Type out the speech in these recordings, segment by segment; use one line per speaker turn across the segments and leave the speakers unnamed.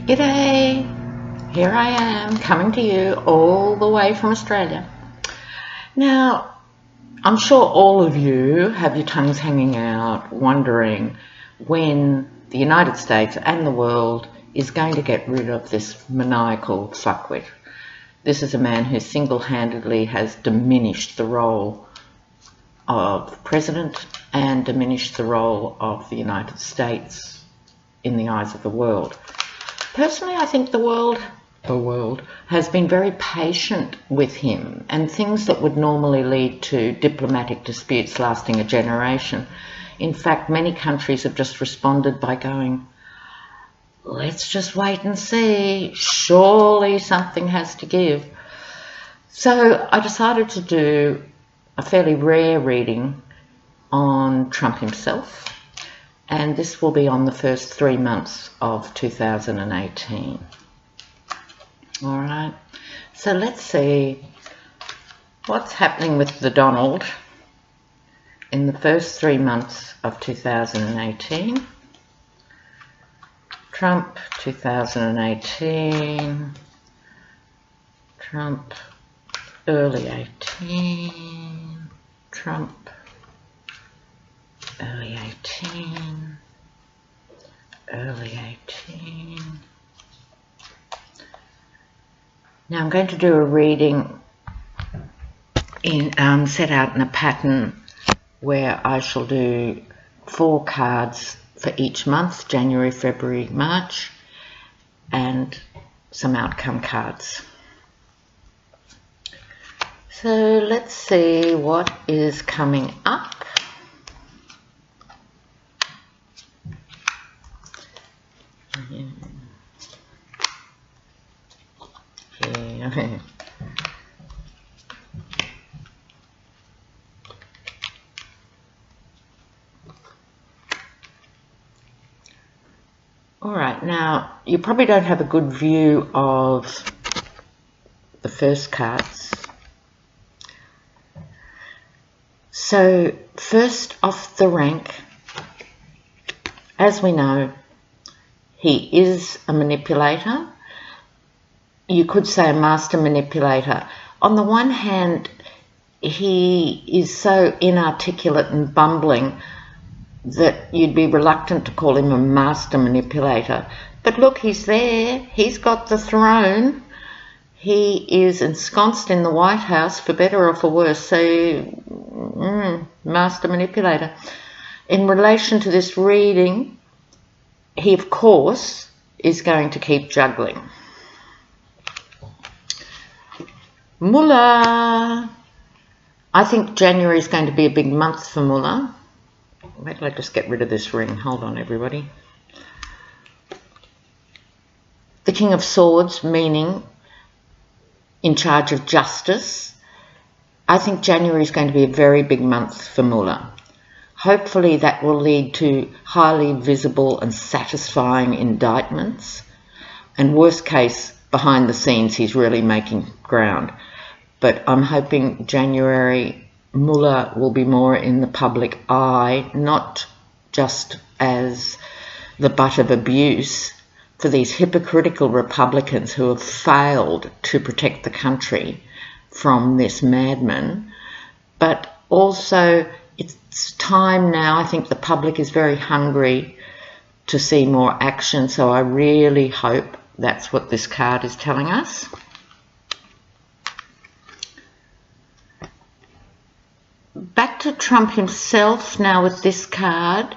G'day, here I am coming to you all the way from Australia. Now, I'm sure all of you have your tongues hanging out wondering when the United States and the world is going to get rid of this maniacal fuckwit. This is a man who single-handedly has diminished the role of president and diminished the role of the United States in the eyes of the world. Personally, I think the world has been very patient with him, and things that would normally lead to diplomatic disputes lasting a generation. In fact, many countries have just responded by going, let's just wait and see, surely something has to give. So I decided to do a fairly rare reading on Trump himself, and this will be on the first 3 months of 2018. All right, so let's see what's happening with the Donald in the first 3 months of 2018. Trump 2018, Trump early 18, Trump early 18, early 18. Now I'm going to do a reading set out in a pattern where I shall do 4 cards for each month, January, February, March, and some outcome cards. So let's see what is coming up. Yeah. All right, now you probably don't have a good view of the first cards. So first off the rank, as we know, he is a manipulator. You could say a master manipulator. On the one hand, he is so inarticulate and bumbling that you'd be reluctant to call him a master manipulator. But look, he's there. He's got the throne. He is ensconced in the White House, for better or for worse. So, master manipulator. In relation to this reading, he, of course, is going to keep juggling. Mullah. I think January is going to be a big month for Mullah. Wait till I just get rid of this ring. Hold on, everybody. The King of Swords, meaning in charge of justice. I think January is going to be a very big month for Mullah. Hopefully that will lead to highly visible and satisfying indictments. And worst case, behind the scenes, he's really making ground. But I'm hoping January, Mullah will be more in the public eye, not just as the butt of abuse for these hypocritical Republicans who have failed to protect the country from this madman, but also it's time now. I think the public is very hungry to see more action, so I really hope that's what this card is telling us. Back to Trump himself now with this card.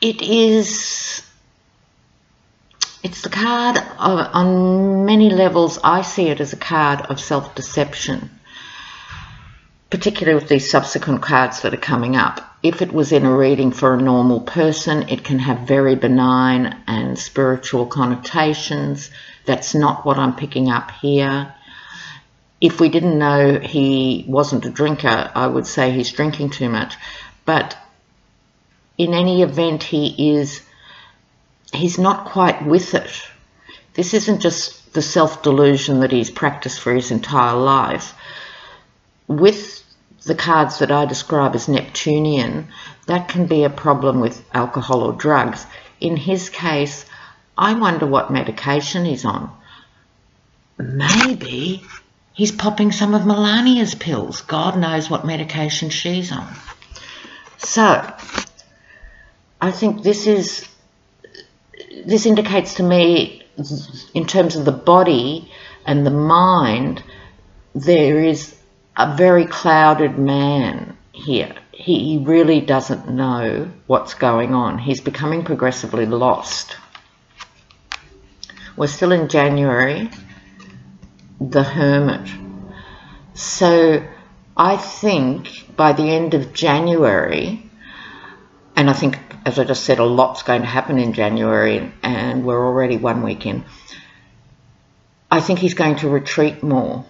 It's the card of, on many levels, I see it as a card of self-deception, particularly with these subsequent cards that are coming up. If it was in a reading for a normal person, it can have very benign and spiritual connotations. That's not what I'm picking up here. If we didn't know he wasn't a drinker, I would say he's drinking too much. But in any event, he's not quite with it. This isn't just the self-delusion that he's practiced for his entire life. With the cards that I describe as Neptunian, that can be a problem with alcohol or drugs. in his case, I wonder what medication he's on. Maybe he's popping some of Melania's pills. God knows what medication she's on. So, I think this indicates to me, in terms of the body and the mind, there is a very clouded man here. He really doesn't know what's going on. He's becoming progressively lost. We're still in January, the Hermit. So I think by the end of January, and I think, as I just said, a lot's going to happen in January, and we're already 1 week in, I think he's going to retreat more,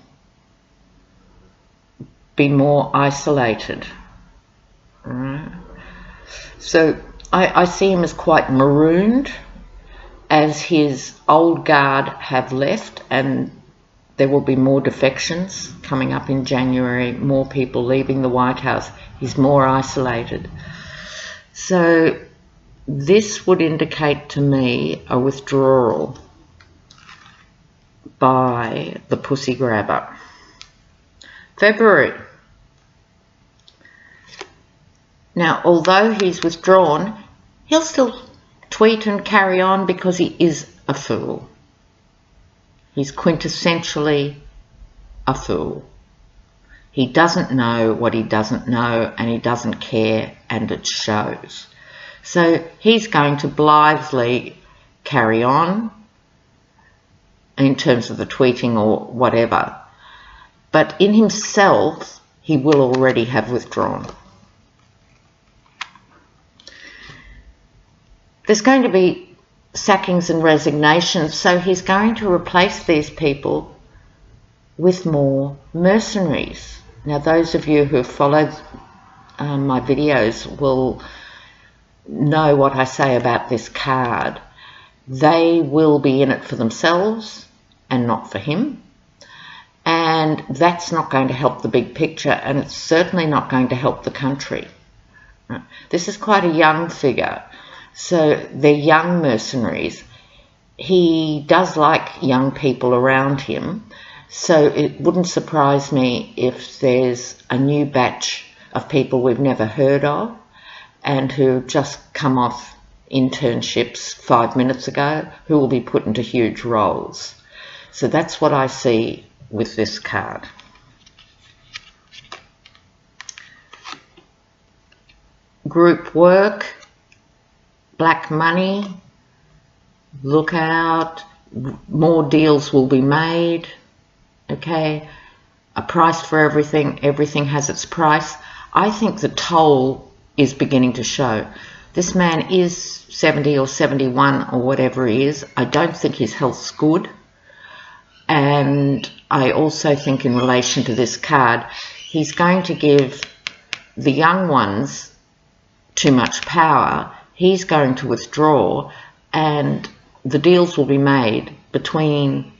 be more isolated. Right? So I see him as quite marooned, as his old guard have left, and there will be more defections coming up in January, more people leaving the White House. He's more isolated. So this would indicate to me a withdrawal by the pussy grabber. February. Now, although he's withdrawn, he'll still tweet and carry on because he is a fool. He's quintessentially a fool. He doesn't know what he doesn't know, and he doesn't care, and it shows. So he's going to blithely carry on in terms of the tweeting or whatever. But in himself, he will already have withdrawn. There's going to be sackings and resignations, so he's going to replace these people with more mercenaries. Now, those of you who have followed my videos will know what I say about this card. They will be in it for themselves and not for him. And that's not going to help the big picture, and it's certainly not going to help the country. This is quite a young figure. So they're young mercenaries. He does like young people around him, so it wouldn't surprise me if there's a new batch of people we've never heard of and who've just come off internships 5 minutes ago, who will be put into huge roles. So that's what I see with this card. Group work. Black money, look out, more deals will be made, okay? A price for everything, everything has its price. I think the toll is beginning to show. This man is 70 or 71 or whatever he is. I don't think his health's good. And I also think in relation to this card, he's going to give the young ones too much power. He's going to withdraw, and the deals will be made between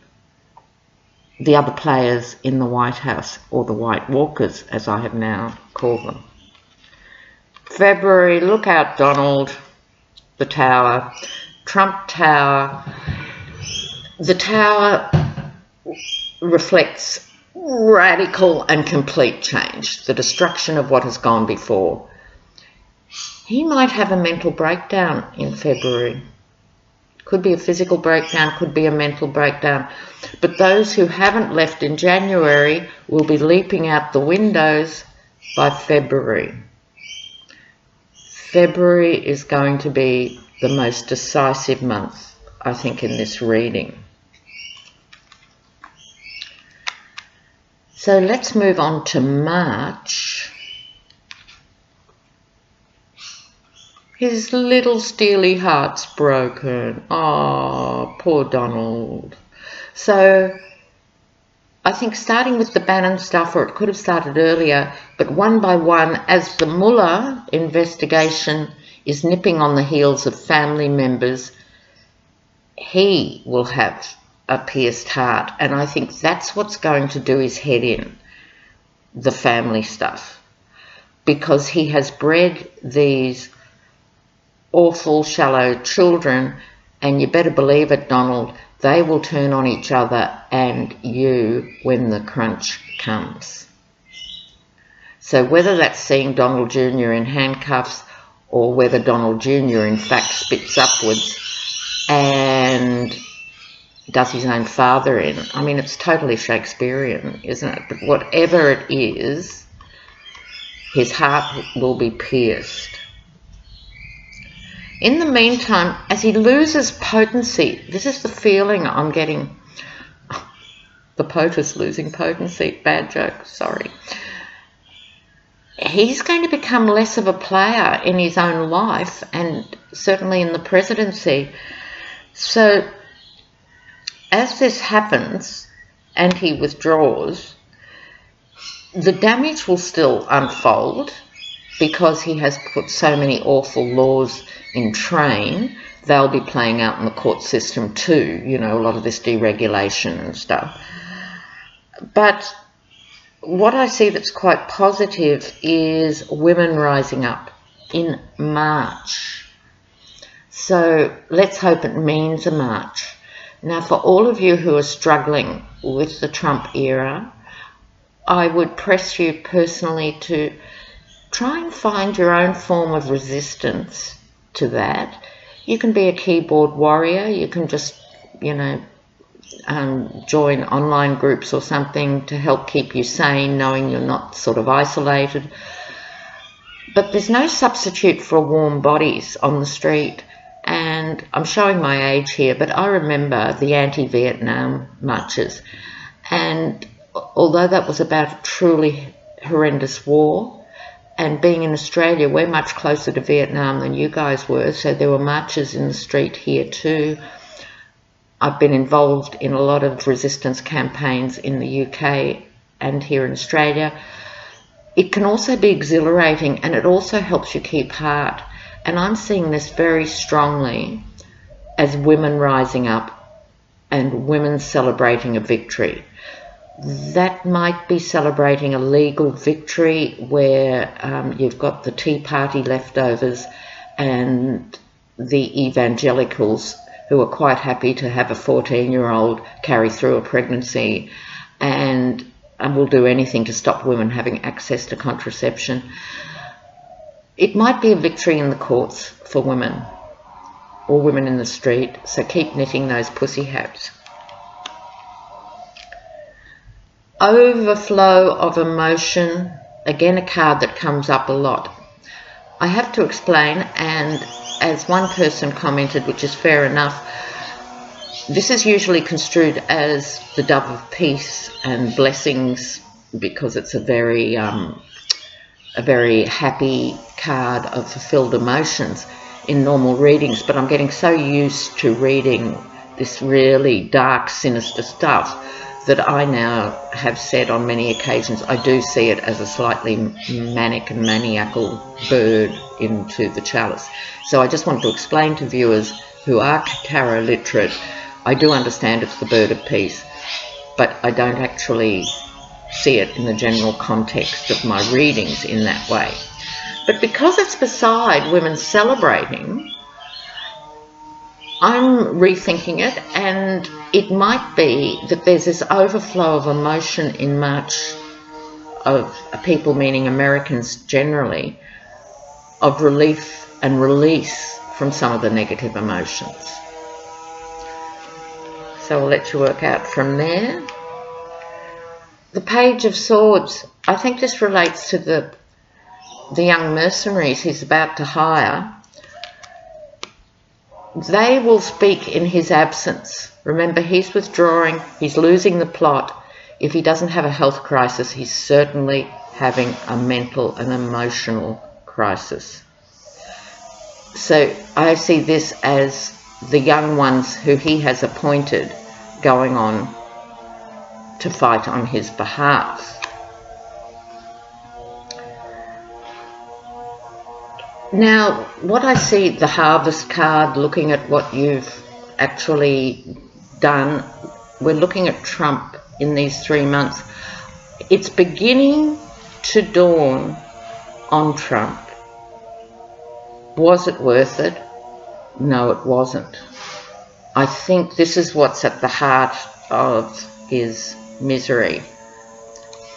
the other players in the White House, or the White Walkers, as I have now called them. February, look out, Donald, the Tower, Trump Tower. The Tower reflects radical and complete change, the destruction of what has gone before. He might have a mental breakdown in February. Could be a physical breakdown, could be a mental breakdown. But those who haven't left in January will be leaping out the windows by February. February is going to be the most decisive month, I think, in this reading. So let's move on to March. His little steely heart's broken. Oh, poor Donald. So I think starting with the Bannon stuff, or it could have started earlier, but one by one, as the Mueller investigation is nipping on the heels of family members, he will have a pierced heart. And I think that's what's going to do his head in, the family stuff, because he has bred these awful, shallow children, and you better believe it, Donald, they will turn on each other and you when the crunch comes. So whether that's seeing Donald Jr. in handcuffs or whether Donald Jr. in fact spits upwards and does his own father in, I mean, it's totally Shakespearean, isn't it? But whatever it is, his heart will be pierced. In the meantime, as he loses potency, this is the feeling I'm getting. The POTUS losing potency, bad joke, sorry. He's going to become less of a player in his own life and certainly in the presidency. So as this happens and he withdraws, the damage will still unfold because he has put so many awful laws in train. They'll be playing out in the court system too, you know, a lot of this deregulation and stuff. But what I see that's quite positive is women rising up in March. So let's hope it means a march. Now, for all of you who are struggling with the Trump era, I would press you personally to try and find your own form of resistance to that. You can be a keyboard warrior. You can just, you know, join online groups or something to help keep you sane, knowing you're not sort of isolated. But there's no substitute for warm bodies on the street. And I'm showing my age here, but I remember the anti-Vietnam marches. And although that was about a truly horrendous war, and being in Australia, we're much closer to Vietnam than you guys were, so there were marches in the street here too. I've been involved in a lot of resistance campaigns in the UK and here in Australia. It can also be exhilarating, and it also helps you keep heart. And I'm seeing this very strongly as women rising up and women celebrating a victory. That might be celebrating a legal victory where you've got the Tea Party leftovers and the evangelicals who are quite happy to have a 14-year-old carry through a pregnancy and will do anything to stop women having access to contraception. It might be a victory in the courts for women or women in the street, so keep knitting those pussy hats. Overflow of emotion, again a card that comes up a lot. I have to explain, and as one person commented, which is fair enough, this is usually construed as the dove of peace and blessings because it's a very happy card of fulfilled emotions in normal readings, but I'm getting so used to reading this really dark, sinister stuff that I now have said on many occasions I do see it as a slightly manic and maniacal bird into the chalice. So I just want to explain to viewers who are tarot literate, I do understand it's the bird of peace, but I don't actually see it in the general context of my readings in that way. But because it's beside women celebrating, I'm rethinking it, and it might be that there's this overflow of emotion in March of people, meaning Americans generally, of relief and release from some of the negative emotions. So I'll let you work out from there. The Page of Swords, I think this relates to the young mercenaries he's about to hire. They will speak in his absence. Remember, he's withdrawing, he's losing the plot. If he doesn't have a health crisis, he's certainly having a mental and emotional crisis. So I see this as the young ones who he has appointed going on to fight on his behalf. Now, what I see, the Harvest card, looking at what you've actually done, we're looking at Trump in these 3 months. It's beginning to dawn on Trump Was it worth it? No, it wasn't. I think this is what's at the heart of his misery.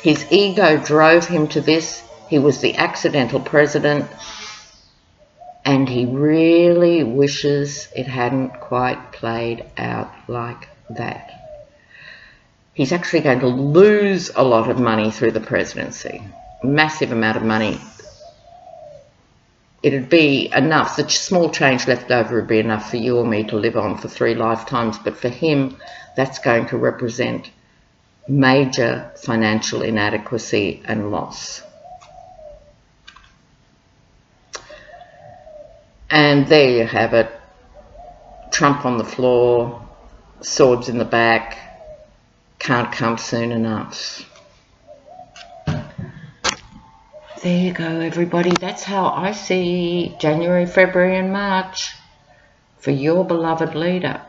His ego drove him to this. He was the accidental president, and he really wishes it hadn't quite played out like that. He's actually going to lose a lot of money through the presidency, massive amount of money. It'd be enough, the small change left over would be enough for you or me to live on for 3 lifetimes, but for him, that's going to represent major financial inadequacy and loss. And there you have it. Trump on the floor, swords in the back, can't come soon enough. There you go, everybody. That's how I see January, February and March for your beloved leader.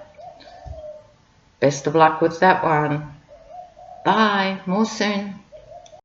Best of luck with that one. Bye. More soon.